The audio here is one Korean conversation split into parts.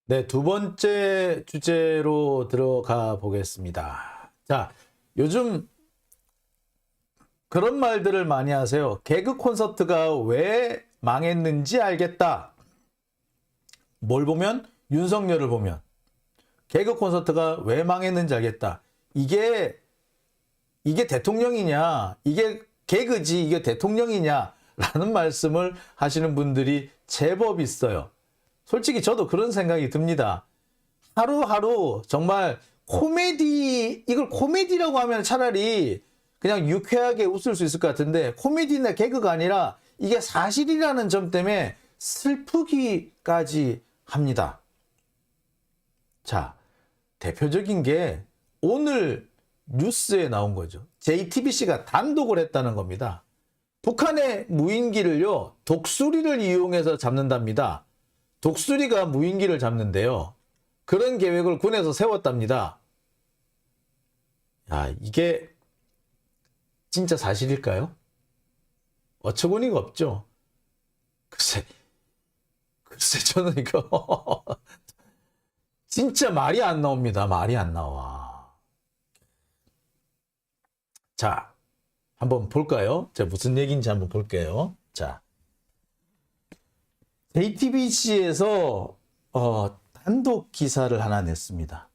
네, 두 번째 주제로 들어가 보겠습니다. 자, 요즘 그런 말들을 많이 하세요. 개그 콘서트가 왜 망했는지 알겠다. 뭘 보면? 윤석열을 보면. 개그 콘서트가 왜 망했는지 알겠다. 이게 대통령이냐? 이게 개그지, 이게 대통령이냐? 라는 말씀을 하시는 분들이 제법 있어요. 솔직히 저도 그런 생각이 듭니다. 하루하루 정말 이걸 코미디라고 하면 차라리 그냥 유쾌하게 웃을 수 있을 것 같은데, 코미디나 개그가 아니라 이게 사실이라는 점 때문에 슬프기까지 합니다. 자, 대표적인 게 오늘 뉴스에 나온 거죠. JTBC가 단독을 했다는 겁니다. 북한의 무인기를요, 독수리를 이용해서 잡는답니다. 독수리가 무인기를 잡는데요. 그런 계획을 군에서 세웠답니다. 야, 이게 진짜 사실일까요? 어처구니가 없죠. 글쎄 저는 이거 진짜 말이 안 나옵니다. 말이 안 나와. 자, 한번 볼까요? 제가 무슨 얘기인지 한번 볼게요. 자, JTBC에서 단독 기사를 하나 냈습니다.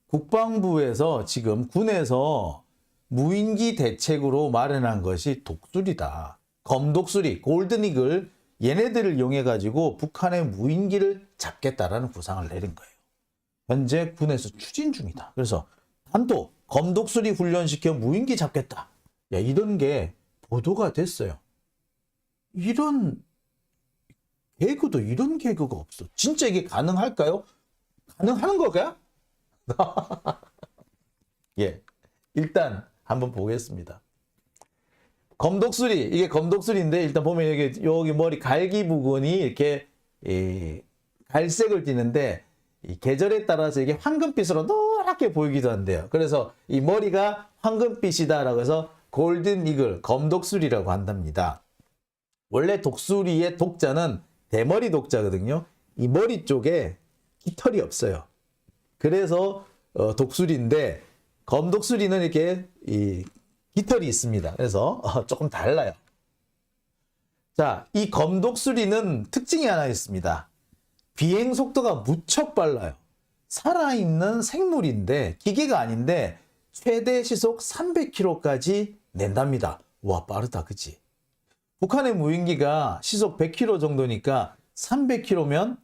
국방부에서 지금 군에서 무인기 대책으로 마련한 것이 독수리다. 검독수리, 골든이글, 얘네들을 이용해 가지고 북한의 무인기를 잡겠다라는 구상을 내린 거예요. 현재 군에서 추진 중이다. 그래서 단독 검독수리 훈련시켜 무인기 잡겠다. 야, 이런 게 보도가 됐어요. 이런 개그가 없어. 진짜 이게 가능할까요? 가능하는 거야? 예, 일단 한번 보겠습니다. 검독수리, 이게 검독수리인데, 일단 보면 여기 머리 갈기 부분이 이렇게 갈색을 띠는데, 이 계절에 따라서 이게 황금빛으로 노랗게 보이기도 한대요. 그래서 이 머리가 황금빛이다라고 해서 골든 이글, 검독수리라고 한답니다. 원래 독수리의 독자는 대머리 독자거든요. 이 머리 쪽에 깃털이 없어요. 그래서 독수리인데, 검독수리는 이렇게 이 깃털이 있습니다. 그래서 조금 달라요. 자, 이 검독수리는 특징이 하나 있습니다. 비행 속도가 무척 빨라요. 살아있는 생물인데, 기계가 아닌데 최대 시속 300km까지 낸답니다. 와, 빠르다, 그치? 북한의 무인기가 시속 100km 정도니까 300km면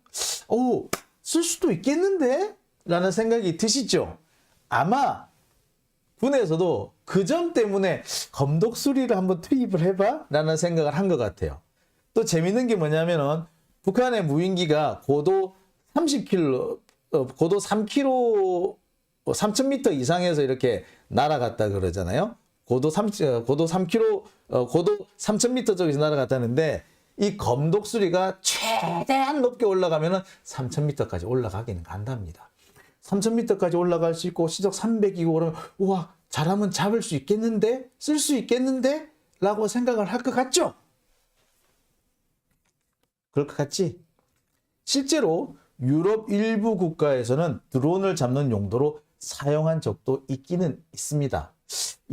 쓸 수도 있겠는데? 라는 생각이 드시죠? 아마 군에서도 그 점 때문에 검독수리를 한번 투입을 해봐? 라는 생각을 한 것 같아요. 또 재밌는 게 뭐냐면은, 북한의 무인기가 고도 30km, 고도 3km, 3,000m 이상에서 이렇게 날아갔다 그러잖아요. 고도 3km, 고도 3,000m 쪽에서 날아갔다는데, 이 검독수리가 최대한 높게 올라가면은 3,000m까지 올라가기는 간답니다. 3,000m까지 올라갈 수 있고 시속 300이고 그러면, 우와, 잘하면 잡을 수 있겠는데? 쓸 수 있겠는데? 라고 생각을 할 것 같죠? 그럴 것 같지? 실제로 유럽 일부 국가에서는 드론을 잡는 용도로 사용한 적도 있기는 있습니다.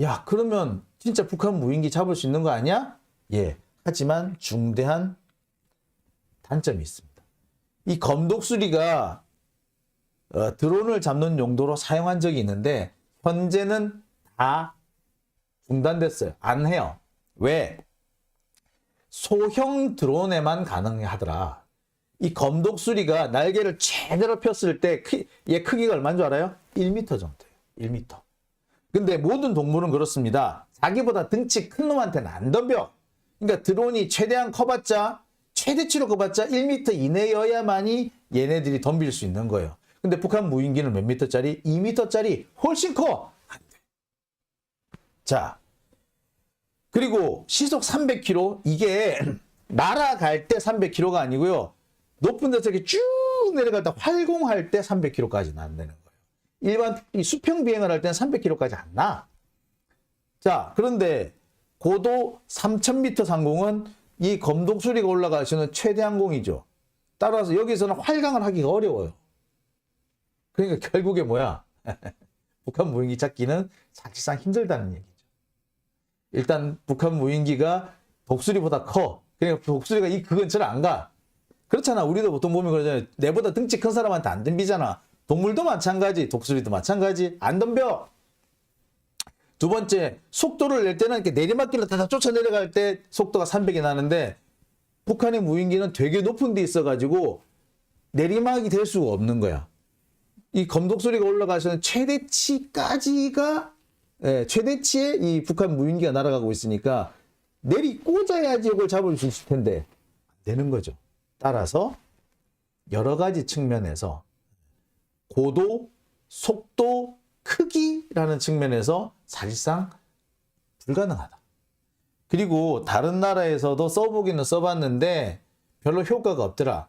야, 그러면 진짜 북한 무인기 잡을 수 있는 거 아니야? 예. 하지만 중대한 단점이 있습니다. 이 검독수리가 드론을 잡는 용도로 사용한 적이 있는데, 현재는 다 중단됐어요. 안 해요. 왜? 소형 드론에만 가능하더라. 이 검독수리가 날개를 제대로 폈을 때 얘 크기가 얼마인 줄 알아요? 1m 정도예요. 1m. 근데 모든 동물은 그렇습니다. 자기보다 등치 큰 놈한테는 안 덤벼. 그러니까 드론이 최대한 커봤자, 최대치로 커봤자 1m 이내여야만이 얘네들이 덤빌 수 있는 거예요. 근데 북한 무인기는 몇 미터짜리? 2m짜리 훨씬 커. 안 돼. 자, 그리고 시속 300km, 이게 날아갈 때 300km가 아니고요. 높은 데서 이렇게 쭉 내려갈 때 활공할 때 300km까지 난다는 거예요. 일반 수평 비행을 할 때는 300km까지 안 나. 자, 그런데 고도 3,000m 상공은 이 검독수리가 올라갈 수 있는 최대 항공이죠. 따라서 여기서는 활강을 하기가 어려워요. 그러니까 결국에 뭐야? 북한 무인기 찾기는 사실상 힘들다는 얘기죠. 일단 북한 무인기가 독수리보다 커. 그러니까 독수리가 그 근처를 안 가. 그렇잖아. 우리도 보통 보면 그러잖아요. 내보다 등치 큰 사람한테 안 덤비잖아. 동물도 마찬가지, 독수리도 마찬가지. 안 덤벼. 두 번째, 속도를 낼 때는 이렇게 내리막길로 다 쫓아 내려갈 때 속도가 300이 나는데 북한의 무인기는 되게 높은 데 있어가지고 내리막이 될 수가 없는 거야. 이 검독수리가 올라가서는 최대치까지가 최대치에 이 북한 무인기가 날아가고 있으니까 내리 꽂아야지 이걸 잡을 수 있을 텐데 안 되는 거죠. 따라서 여러 가지 측면에서 고도, 속도, 크기라는 측면에서 사실상 불가능하다. 그리고 다른 나라에서도 써보기는 써봤는데 별로 효과가 없더라.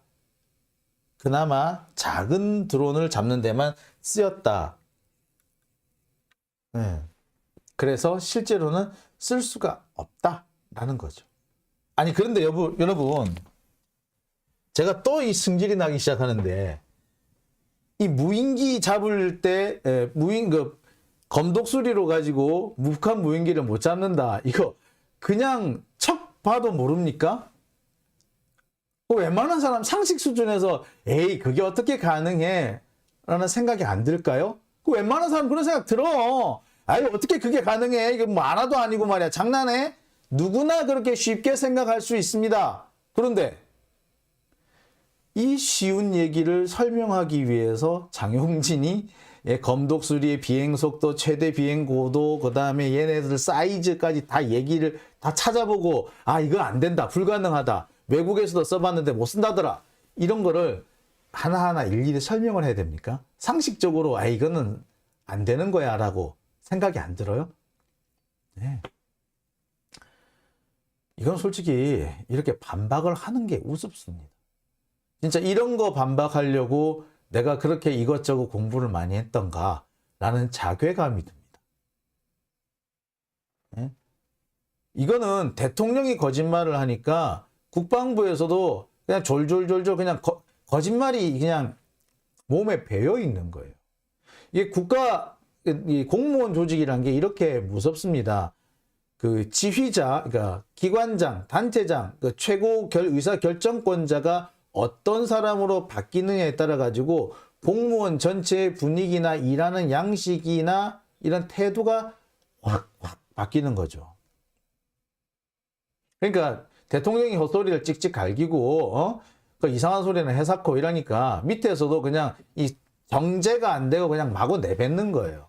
그나마 작은 드론을 잡는 데만 쓰였다. 그래서 실제로는 쓸 수가 없다라는 거죠. 아니 그런데 여러분 제가 또 이 승질이 나기 시작하는데 이 무인기 잡을 때 검독수리로 가지고 북한 무인기를 못 잡는다. 이거 그냥 척 봐도 모릅니까? 웬만한 사람 상식 수준에서 에이 그게 어떻게 가능해? 라는 생각이 안 들까요? 웬만한 사람 그런 생각 들어. 아이 어떻게 그게 가능해? 이거 뭐 하나도 아니고 말이야. 장난해? 누구나 그렇게 쉽게 생각할 수 있습니다. 그런데 이 쉬운 얘기를 설명하기 위해서 장용진이 검독수리의 비행속도, 최대 비행고도, 그 다음에 얘네들 사이즈까지 다 얘기를 다 찾아보고 아 이거 안 된다, 불가능하다, 외국에서도 써봤는데 못 쓴다더라, 이런 거를 하나하나 일일이 설명을 해야 됩니까? 상식적으로 아 이거는 안 되는 거야 라고 생각이 안 들어요? 네. 이건 솔직히 이렇게 반박을 하는 게 우습습니다. 진짜 이런 거 반박하려고 내가 그렇게 이것저것 공부를 많이 했던가 라는 자괴감이 듭니다. 네? 이거는 대통령이 거짓말을 하니까 국방부에서도 그냥 졸졸졸졸 그냥 거짓말이 그냥 몸에 배어 있는 거예요. 이게 이 공무원 조직이란 게 이렇게 무섭습니다. 그 지휘자, 그러니까 기관장, 단체장, 그 최고 의사 결정권자가 어떤 사람으로 바뀌느냐에 따라 가지고 공무원 전체의 분위기나 일하는 양식이나 이런 태도가 확 바뀌는 거죠. 그러니까 대통령이 헛소리를 찍찍 갈기고 그 이상한 소리는 해사코 이러니까 밑에서도 그냥 이 정제가 안 되고 그냥 마구 내뱉는 거예요.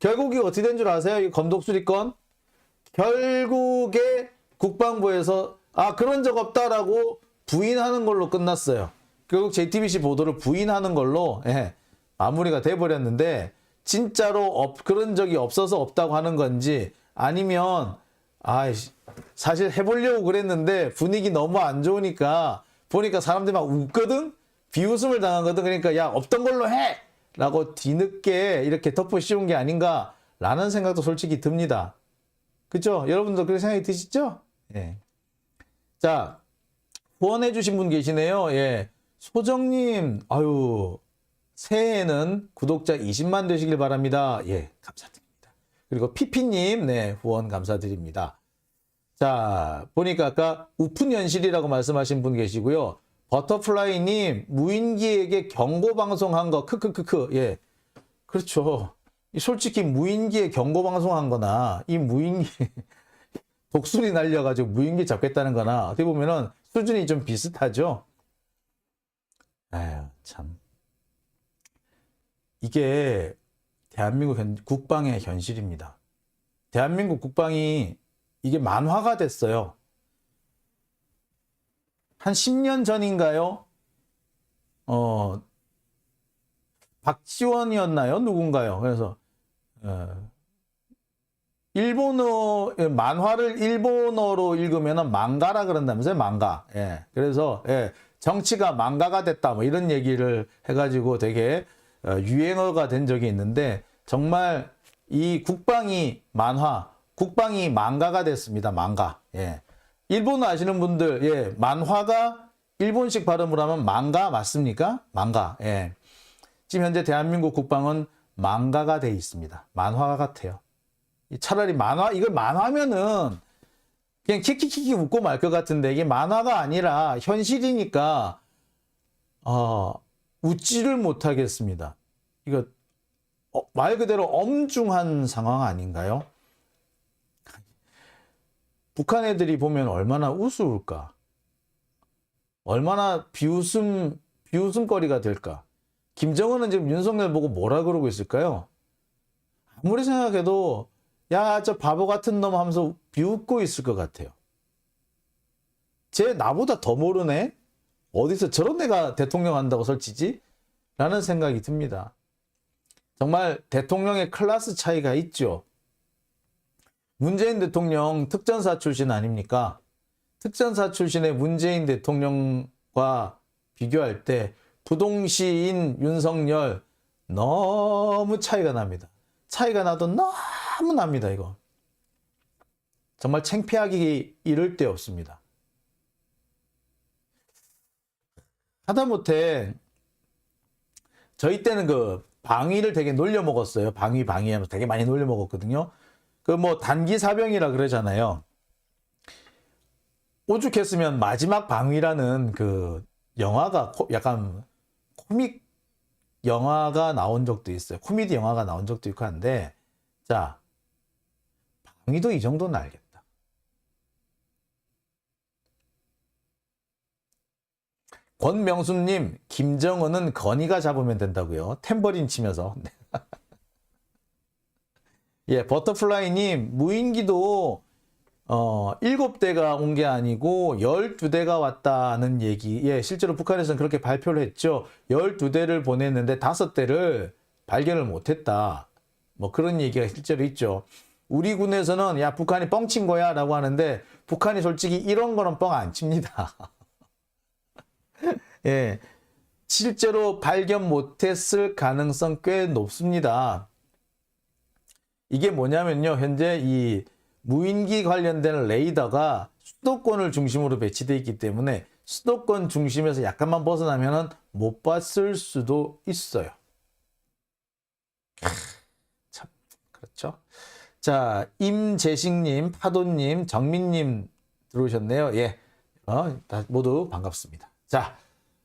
결국이 어떻게 된 줄 아세요? 이 검독수리건 결국에 국방부에서 아 그런 적 없다라고 부인하는 걸로 끝났어요. 결국 JTBC 보도를 부인하는 걸로 마무리가 돼버렸는데 진짜로 그런 적이 없어서 없다고 하는 건지 아니면 사실 해보려고 그랬는데 분위기 너무 안 좋으니까 보니까 사람들이 막 웃거든? 비웃음을 당하거든. 그러니까 야 없던 걸로 해! 라고 뒤늦게 이렇게 덮어 씌운 게 아닌가 라는 생각도 솔직히 듭니다. 그쵸? 여러분도 그런 생각이 드시죠? 예. 자, 후원해 주신 분 계시네요. 예. 소정님, 새해에는 구독자 20만 되시길 바랍니다. 예, 감사드립니다. 그리고 피피님, 네, 후원 감사드립니다. 자, 보니까 아까 우픈현실이라고 말씀하신 분 계시고요. 버터플라이님, 무인기에게 경고방송한 거, 크크크크, 예. 그렇죠. 솔직히 무인기에 경고방송한 거나, 이 무인기, 독수리 날려가지고 무인기 잡겠다는 거나, 어떻게 보면은 수준이 좀 비슷하죠? 아유, 참. 이게 대한민국 국방의 현실입니다. 대한민국 국방이 이게 만화가 됐어요. 한 10년 전인가요? 박지원이었나요? 누군가요? 그래서 일본어 만화를 일본어로 읽으면 망가라 그런다면서요? 망가. 예. 그래서 정치가 망가가 됐다 뭐 이런 얘기를 해가지고 되게 유행어가 된 적이 있는데 정말 이 국방이 국방이 망가가 됐습니다. 망가. 예. 일본어 아시는 분들, 만화가 일본식 발음으로 하면 망가 맞습니까? 망가. 예. 지금 현재 대한민국 국방은 망가가 돼 있습니다. 만화 같아요. 차라리 이걸 만화면은 그냥 키키키키 웃고 말 것 같은데 이게 만화가 아니라 현실이니까 웃지를 못하겠습니다. 이거 말 그대로 엄중한 상황 아닌가요? 북한 애들이 보면 얼마나 우스울까? 얼마나 비웃음거리가 될까? 김정은은 지금 윤석열 보고 뭐라 그러고 있을까요? 아무리 생각해도 야, 저 바보 같은 놈 하면서 비웃고 있을 것 같아요. 쟤 나보다 더 모르네? 어디서 저런 애가 대통령 한다고 설치지? 라는 생각이 듭니다. 정말 대통령의 클래스 차이가 있죠. 문재인 대통령 특전사 출신 아닙니까? 특전사 출신의 문재인 대통령과 비교할 때 부동시인 윤석열 너무 차이가 납니다. 차이가 나도 너무 납니다, 이거. 정말 창피하기 이를 데 없습니다. 하다못해 저희 때는 그 방위를 되게 놀려 먹었어요. 방위하면서 되게 많이 놀려 먹었거든요. 그 뭐 단기 사병이라 그러잖아요. 오죽했으면 마지막 방위라는 그 영화가 약간 코믹 영화가 나온 적도 있어요. 코미디 영화가 나온 적도 있고 한데, 자, 방위도 이 정도는 알겠다. 권명수님, 김정은은 건의가 잡으면 된다고요. 탬버린 치면서. 예, 버터플라이님, 무인기도 7대가 온 게 아니고 12대가 왔다는 얘기. 예, 실제로 북한에서는 그렇게 발표를 했죠. 12대를 보냈는데 5대를 발견을 못했다. 뭐 그런 얘기가 실제로 있죠. 우리 군에서는 야, 북한이 뻥친 거야 라고 하는데 북한이 솔직히 이런 거는 뻥 안 칩니다. 예, 실제로 발견 못했을 가능성 꽤 높습니다. 이게 뭐냐면요. 현재 이 무인기 관련된 레이더가 수도권을 중심으로 배치되어 있기 때문에 수도권 중심에서 약간만 벗어나면 못 봤을 수도 있어요. 참, 그렇죠. 자, 임재식님, 파도님, 정민님 들어오셨네요. 예, 모두 반갑습니다. 자,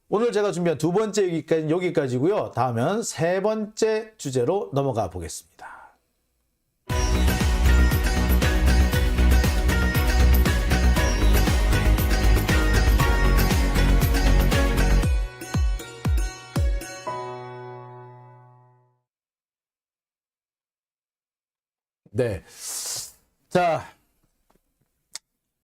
오늘 제가 준비한 두 번째 여기까지고요. 다음은 세 번째 주제로 넘어가 보겠습니다. 네. 자,